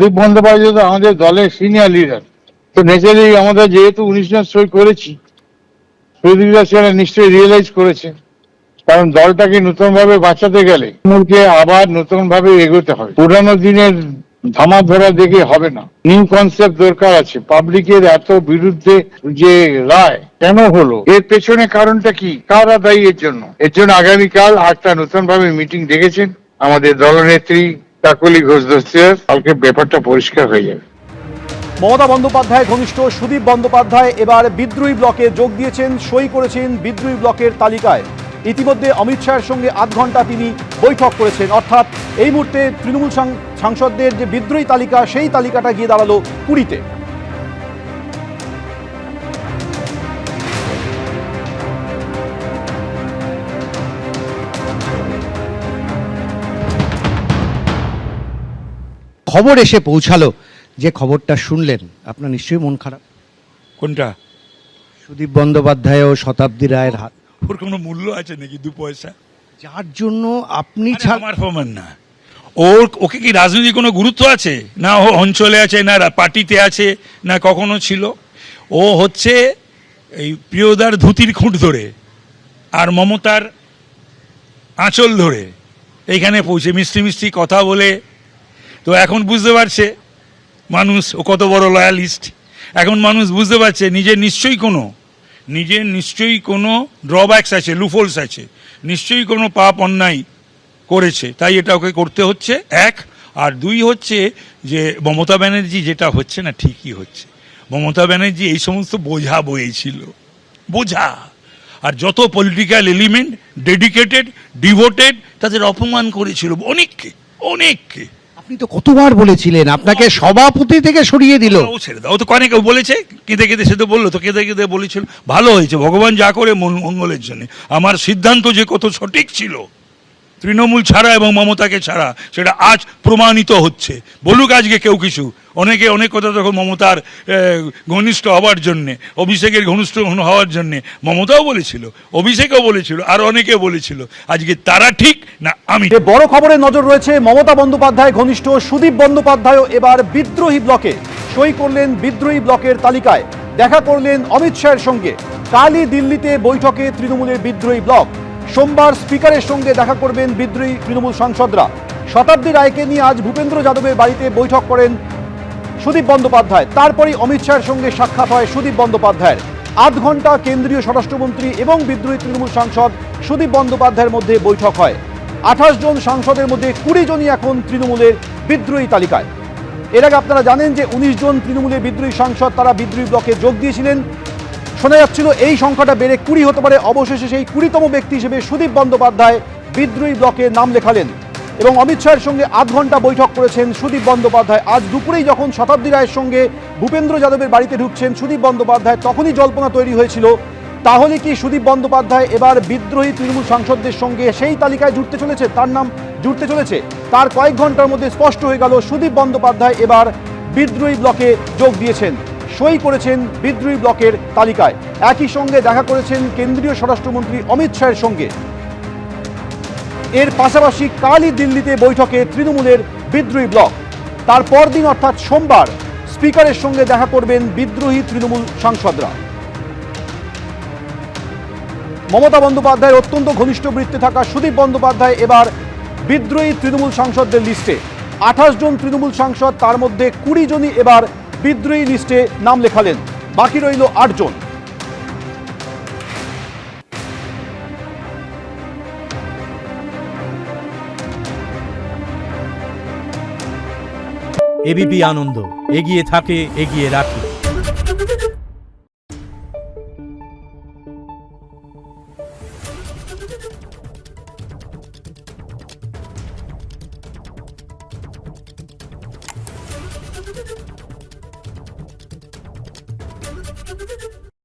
প্রদীপ বন্দ্যোপাধ্যায় তো আমাদের দলের সিনিয়র লিডার, তো ন্যাচারালি আমাদের যেহেতু 19 জন সই করেছি, প্রদীপদা সেটা নিশ্চয়ই রিয়েলাইজ করেছে। কারণ দলটাকে নতুন ভাবে বাঁচাতে গেলে তৃণমূলকে আবার নতুন ভাবে এগোতে হবে, পুরানো দিনের ধামা ধরা দেখে হবে না, নিউ কনসেপ্ট দরকার আছে। পাবলিকের এত বিরুদ্ধে যে রায় কেন হলো, এর পেছনে কারণটা কি, কারা দায়ী এর জন্য? আগামীকাল একটা নতুন ভাবে মিটিং ডেকেছেন আমাদের দলনেত্রী কাকলি ঘোষ দস্তিদার, কালকে ব্যাপারটা পরিষ্কার হয়ে যাবে। মমতা বন্দ্যোপাধ্যায় ঘনিষ্ঠ সুদীপ বন্দ্যোপাধ্যায় এবার বিদ্রোহী ব্লকে যোগ দিয়েছেন, সই করেছেন বিদ্রোহী ব্লকের তালিকায়। ইতিমধ্যে অমিত শাহের সঙ্গে 8 ঘন্টা তিনি বৈঠক করেছেন, অর্থাৎ এই মুহূর্তে তৃণমূল সাংসদদের যে বিদ্রোহী তালিকা, সেই তালিকাটা গিয়ে দাঁড়ালো 20-তে। খবর এসে পৌঁছালো, যে খবরটা শুনলেন আপনার নিশ্চয়ই মন খারাপ। কোনটা? সুদীপ বন্দ্যোপাধ্যায় ও শতাব্দী রায়ের হাত। ওর কোনো মূল্য আছে নাকি 2 পয়সা? যার জন্য আপনি আমার প্রমাণ না। ওকে কি রাজনীতি কোনো গুরুত্ব আছে? না ও অঞ্চলে আছে, না পার্টিতে আছে, না কখনো ছিল। ও হচ্ছে এই প্রিয়দার ধুতির খুঁট ধরে আর মমতার আঁচল ধরে এইখানে পৌঁছে মিষ্টি মিষ্টি কথা বলে। তো এখন বুঝতে পারছে মানুষ ও কত বড় লয়ালিস্ট। এখন মানুষ বুঝতে পারছে নিজের নিশ্চয়ই কোনো ড্রব্যাকস আছে, লুফোলস আছে, নিশ্চয়ই কোনো পাপ অন্যায় করেছে, তাই এটা ওকে করতে হচ্ছে। 1 আর 2 হচ্ছে যে মমতা ব্যানার্জি যেটা হচ্ছে না, ঠিকই হচ্ছে। মমতা ব্যানার্জি এই সমস্ত বোঝা বয়েছিল, বোঝা। আর যত পলিটিক্যাল এলিমেন্ট ডেডিকেটেড, ডিভোটেড, তাদের অপমান করেছিল অনেককে। আপনি তো কতবার বলেছিলেন আপনাকে সভাপতি থেকে সরিয়ে দিল। ও ছেড়ে দাও, ও তো অনেকে বলেছে, কেঁদে কেঁদে সে তো বললো, তো কেঁদে কেঁদে বলেছিল ভালো হয়েছে, ভগবান যা করে মঙ্গলের জন্য। আমার সিদ্ধান্ত যে কত সঠিক ছিল তৃণমূল ছাড়া এবং মমতাকে ছাড়া, সেটা আজ প্রমাণিত হচ্ছে। বলুক আজকে কেউ কিছু, অনেকে অনেক কথা তখন মমতার ঘনিষ্ঠ হওয়ার জন্যে, অভিষেকের ঘনিষ্ঠ হওয়ার জন্যে মমতাও বলেছিল, অভিষেকও বলেছিল, আর অনেকে বলেছিল। আজকে তারা ঠিক না আমি। বড় খবরে নজর রয়েছে, মমতা বন্দ্যোপাধ্যায় ঘনিষ্ঠ সুদীপ বন্দ্যোপাধ্যায় এবার বিদ্রোহী ব্লকে সই করলেন বিদ্রোহী ব্লকের তালিকায়। দেখা করলেন অমিত শাহের সঙ্গে। কালই দিল্লিতে বৈঠকে তৃণমূলের বিদ্রোহী ব্লক। সোমবার স্পিকারের সঙ্গে দেখা করবেন বিদ্রোহী তৃণমূল সাংসদরা। শতাব্দী রায়কে নিয়ে আজ ভূপেন্দ্র যাদবের বাড়িতে বৈঠক করেন সুদীপ বন্দ্যোপাধ্যায়। তারপরই অমিত শাহের সঙ্গে সাক্ষাৎ হয় সুদীপ বন্দ্যোপাধ্যায়ের। 8 ঘন্টা কেন্দ্রীয় স্বরাষ্ট্রমন্ত্রী এবং বিদ্রোহী তৃণমূল সাংসদ সুদীপ বন্দ্যোপাধ্যায়ের মধ্যে বৈঠক হয়। 28 জন সাংসদের মধ্যে 20 জনই এখন তৃণমূলের বিদ্রোহী তালিকায়। এর আগে আপনারা জানেন যে 19 জন তৃণমূলের বিদ্রোহী সাংসদ তারা বিদ্রোহী ব্লকে যোগ দিয়েছিলেন। শোনা যাচ্ছিল এই সংখ্যাটা বেড়ে 20 হতে পারে। অবশেষে সেই 20তম ব্যক্তি হিসেবে সুদীপ বন্দ্যোপাধ্যায় বিদ্রোহী ব্লকে নাম লেখালেন এবং অমিত শাহের সঙ্গে 8 ঘন্টা বৈঠক করেছেন সুদীপ বন্দ্যোপাধ্যায়। আজ দুপুরেই যখন শতাব্দী রায়ের সঙ্গে ভূপেন্দ্র যাদবের বাড়িতে ঢুকছেন সুদীপ বন্দ্যোপাধ্যায়, তখনই জল্পনা তৈরি হয়েছিল তাহলে কি সুদীপ বন্দ্যোপাধ্যায় এবার বিদ্রোহী তৃণমূল সাংসদদের সঙ্গে সেই তালিকায় জুড়তে চলেছে, তার নাম জুড়তে চলেছে। তার কয়েক ঘন্টার মধ্যে স্পষ্ট হয়ে গেল সুদীপ বন্দ্যোপাধ্যায় এবার বিদ্রোহী ব্লকে যোগ দিয়েছেন, সই করেছেন বিদ্রোহী ব্লকের তালিকায়। একই সঙ্গে দেখা করেছেন কেন্দ্রীয় স্বরাষ্ট্রমন্ত্রী অমিত শাহের সঙ্গে। এর পাশাপাশি কালই দিল্লিতে বৈঠকে তৃণমূলের বিদ্রোহী ব্লক। তার পরদিন অর্থাৎ সোমবার স্পিকারের সঙ্গে দেখা করবেন বিদ্রোহী তৃণমূল সাংসদরা। মমতা বন্দ্যোপাধ্যায়ের অত্যন্ত ঘনিষ্ঠ বৃত্তে থাকা সুদীপ বন্দ্যোপাধ্যায় এবার বিদ্রোহী তৃণমূল সাংসদদের লিস্টে। 28 জন তৃণমূল সাংসদ, তার মধ্যে 20 জনই এবার বিদ্রোহী লিস্টে নাম লেখালেন, বাকি রইল 8 জন। এবিপি আনন্দ, এগিয়ে থাকে, এগিয়ে রাখে।